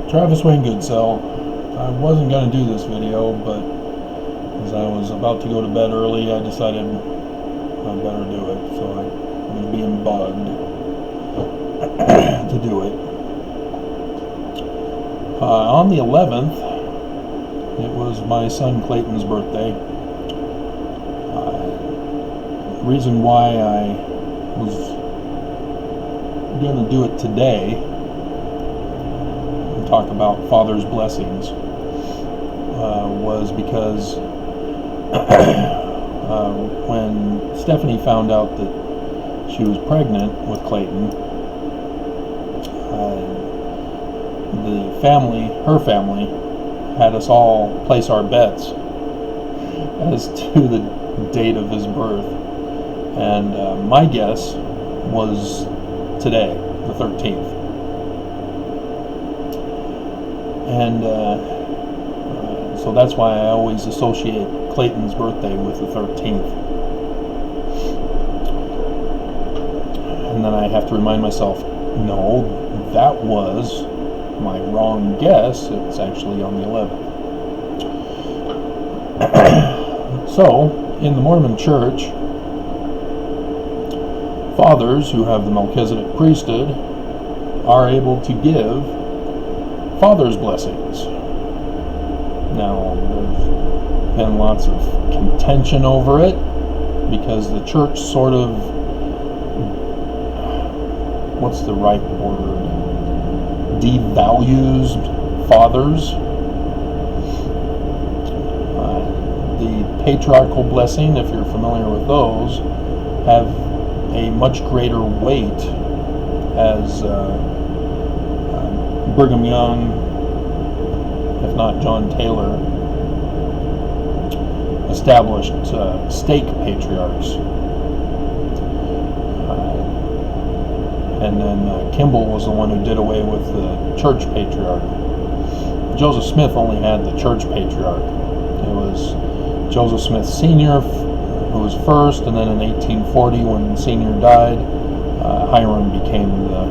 Travis Wayne Goodsell. I wasn't going to do this video, but as I was about to go to bed early, I decided I better do it. So I'm being bugged to do it. On the 11th, it was my son Clayton's birthday. The reason why I was going to do it today, talk about Father's blessings, was because when Stephanie found out that she was pregnant with Clayton, her family, had us all place our bets as to the date of his birth, and my guess was today, the 13th. And so that's why I always associate Clayton's birthday with the 13th. And then I have to remind myself, no, that was my wrong guess. It's actually on the 11th. So, in the Mormon Church, fathers who have the Melchizedek priesthood are able to give Father's blessings. Now, there's been lots of contention over it because the church sort of, what's the right word, devalues fathers. The patriarchal blessing, if you're familiar with those, have a much greater weight as Brigham Young, if not John Taylor, established stake patriarchs. And then Kimball was the one who did away with the church patriarch. Joseph Smith only had the church patriarch. It was Joseph Smith Sr. who was first, and then in 1840, when Sr. died, Hiram became the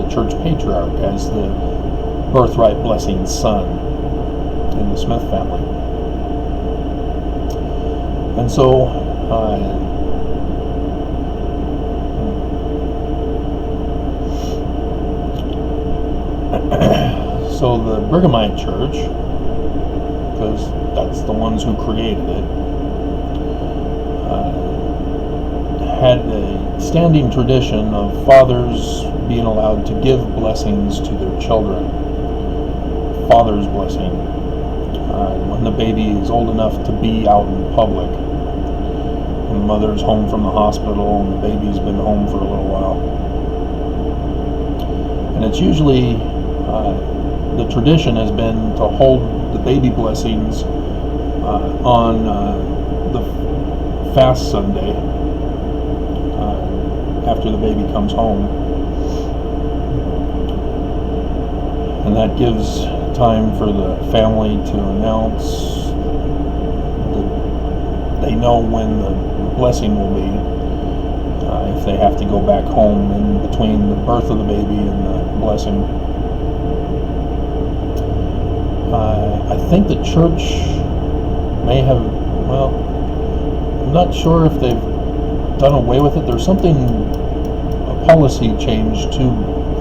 church patriarch as the birthright blessing son in the Smith family. And so so the Brighamite Church, because that's the ones who created it, had a standing tradition of fathers being allowed to give blessings to their children. Father's blessing, when the baby is old enough to be out in public, when the mother's home from the hospital and the baby's been home for a little while. And it's usually, the tradition has been to hold the baby blessings on the fast Sunday, after the baby comes home, and that gives time for the family to announce that they know when the blessing will be, if they have to go back home in between the birth of the baby and the blessing. I think the church may have, well, I'm not sure if they've done away with it. There's something, a policy change to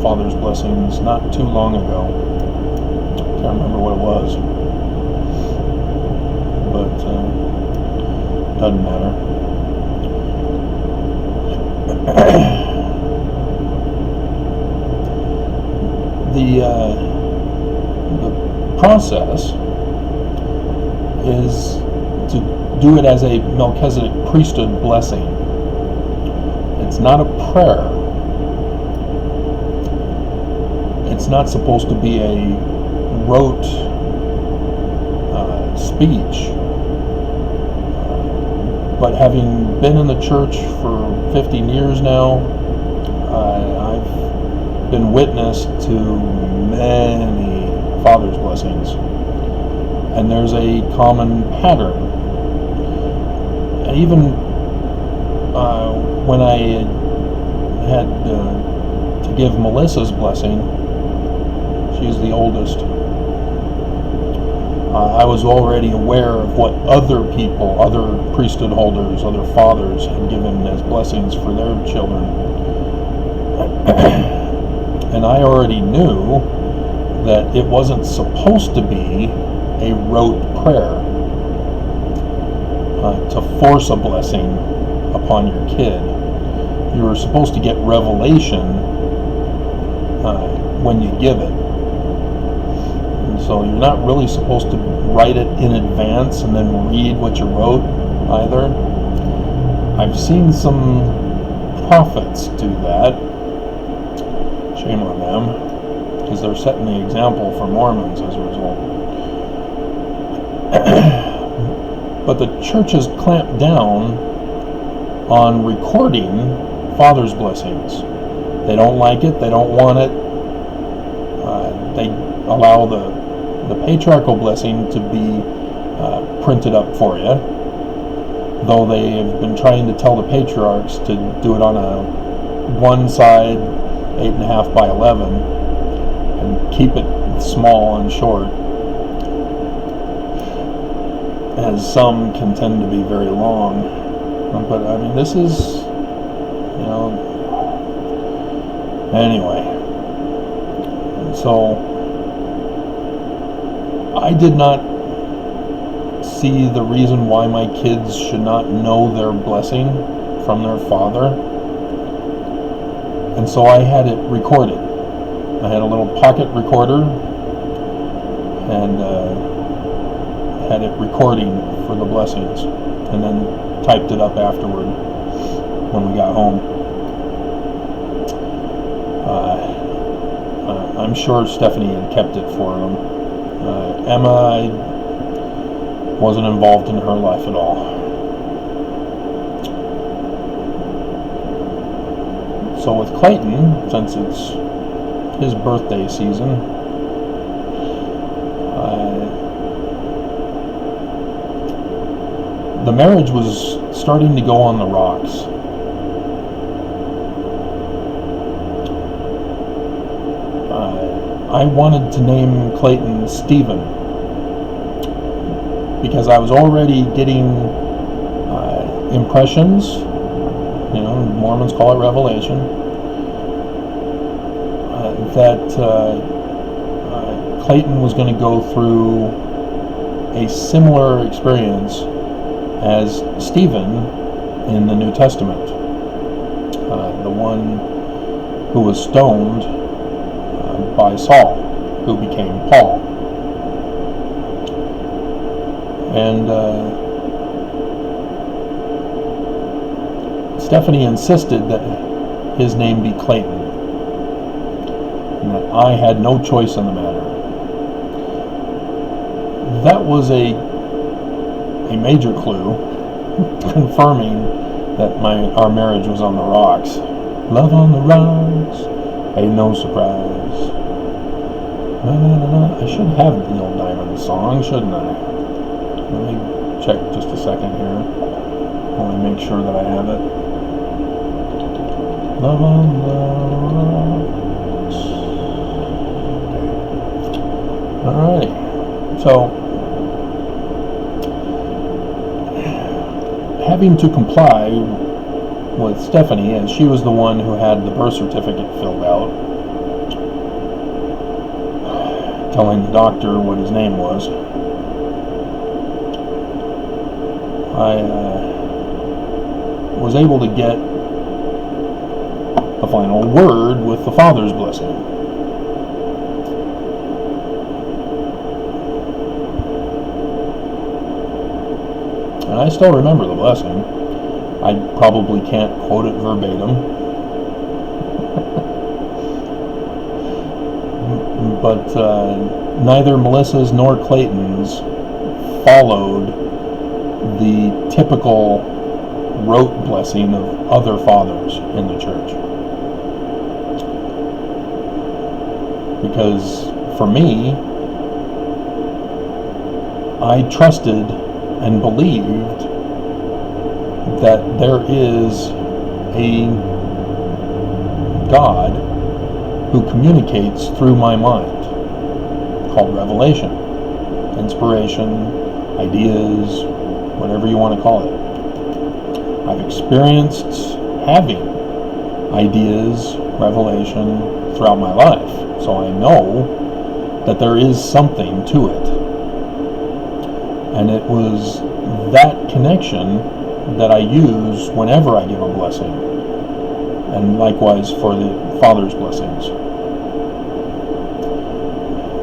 Father's blessings not too long ago. Can't remember what it was, but doesn't matter. The process is to do it as a Melchizedek priesthood blessing. It's not a prayer. It's not supposed to be a rote speech. But having been in the church for 15 years now, I've been witness to many Father's blessings. And there's a common pattern. And even when I had to give Melissa's blessing, She's the oldest. I was already aware of what other people, other priesthood holders, other fathers had given as blessings for their children. And I already knew that it wasn't supposed to be a rote prayer to force a blessing upon your kid. You were supposed to get revelation when you give it. And so you're not really supposed to write it in advance and then read what you wrote either. I've seen some prophets do that. Shame on them, because they're setting the example for Mormons as a result. But the church has clamped down on recording Father's blessings. They don't like it, they don't want it. They allow the patriarchal blessing to be printed up for you, though they have been trying to tell the patriarchs to do it on a one side 8.5 by 11 and keep it small and short, as some can tend to be very long. But I mean, this is, anyway. So I did not see the reason why my kids should not know their blessing from their father, and so I had it recorded. I had a little pocket recorder and had it recording for the blessings, and then typed it up afterward when we got home. I'm sure Stephanie had kept it for them. Emma, I wasn't involved in her life at all. So with Clayton, since it's his birthday season, the marriage was starting to go on the rocks. I wanted to name Clayton Stephen because I was already getting impressions, Mormons call it revelation, that Clayton was going to go through a similar experience as Stephen in the New Testament, the one who was stoned by Saul, who became Paul. And Stephanie insisted that his name be Clayton, and that I had no choice in the matter. That was a major clue confirming that our marriage was on the rocks. Love on the rocks, ain't no surprise. I should have the Neil Diamond song, shouldn't I? Let me check just a second here. I want to make sure that I have it. Love on the rocks. Alrighty. So, having to comply with Stephanie, as she was the one who had the birth certificate filled out, telling the doctor what his name was, I was able to get the final word with the Father's blessing. And I still remember the blessing. I probably can't quote it verbatim. But neither Melissa's nor Clayton's followed the typical rote blessing of other fathers in the church. Because for me, I trusted and believed that there is a God who communicates through my mind. called revelation, inspiration, ideas, whatever you want to call it. I've experienced having ideas, revelation throughout my life, so I know that there is something to it. And it was that connection that I use whenever I give a blessing, and likewise for the Father's blessings.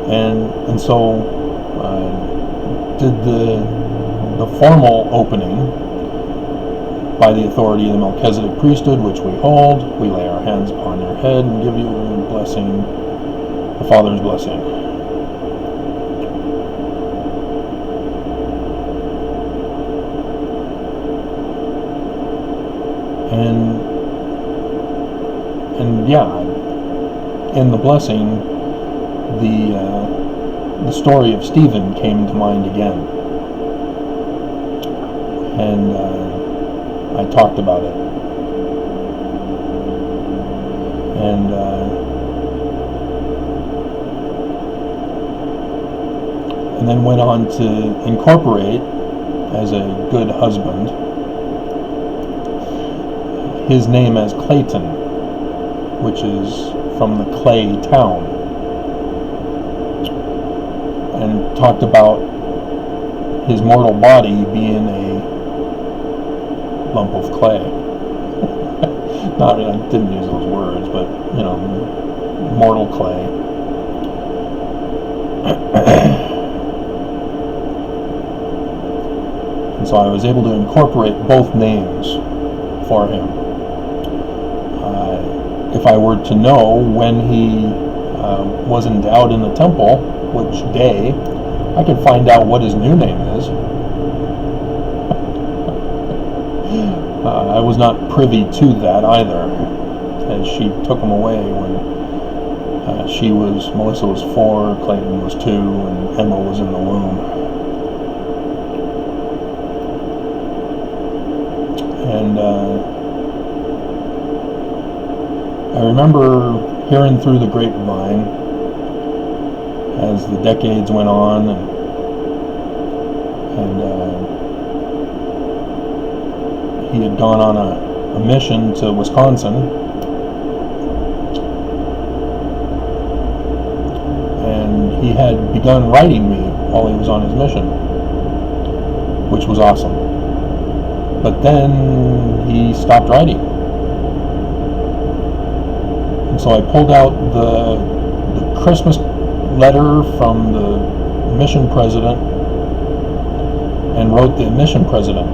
And so I did the formal opening by the authority of the Melchizedek priesthood, which we hold. We lay our hands upon your head and give you a blessing, the Father's blessing. And yeah, in the blessing, the story of Stephen came to mind again, and I talked about it, and then went on to incorporate, as a good husband, his name as Clayton, which is from the clay town, and talked about his mortal body being a lump of clay. Not, I didn't use those words, but mortal clay. And so I was able to incorporate both names for him. If I were to know when he was endowed in the temple, which day, I could find out what his new name is. I was not privy to that either, as she took him away when Melissa was 4, Clayton was 2, and Emma was in the womb. And I remember hearing through the grapevine as the decades went on, and he had gone on a mission to Wisconsin, and he had begun writing me while he was on his mission, which was awesome. But then he stopped writing. And so I pulled out the Christmas letter from the mission president and wrote the mission president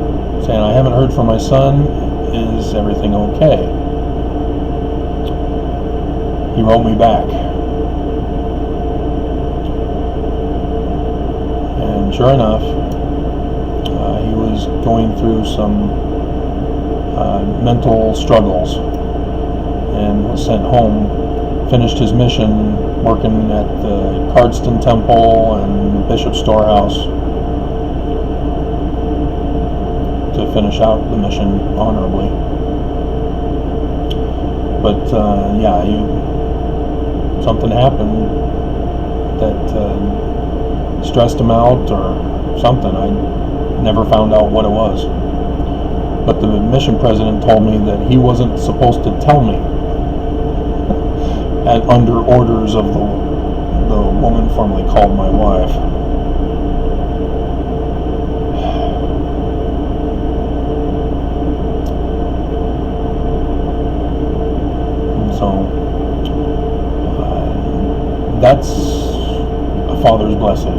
saying, I haven't heard from my son, is everything okay? He wrote me back. And sure enough, he was going through some mental struggles and was sent home, finished his mission working at the Cardston Temple and Bishop's Storehouse to finish out the mission honorably. But something happened that stressed him out or something. I never found out what it was. But the mission president told me that he wasn't supposed to tell me under orders of the woman formerly called my wife. And so that's a father's blessing,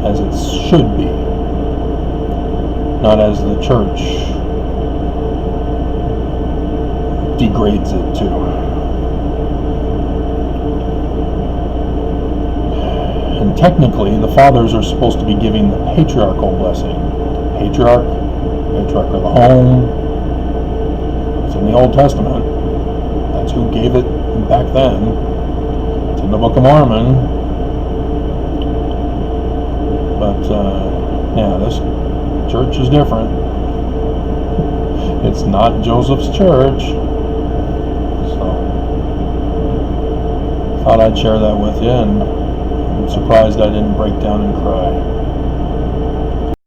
as it should be, not as the church degrades it to. And technically, the fathers are supposed to be giving the patriarchal blessing. Patriarch of the home. It's in the Old Testament. That's who gave it back then. It's in the Book of Mormon. But, this church is different. It's not Joseph's church. So, thought I'd share that with you and I'm surprised I didn't break down and cry.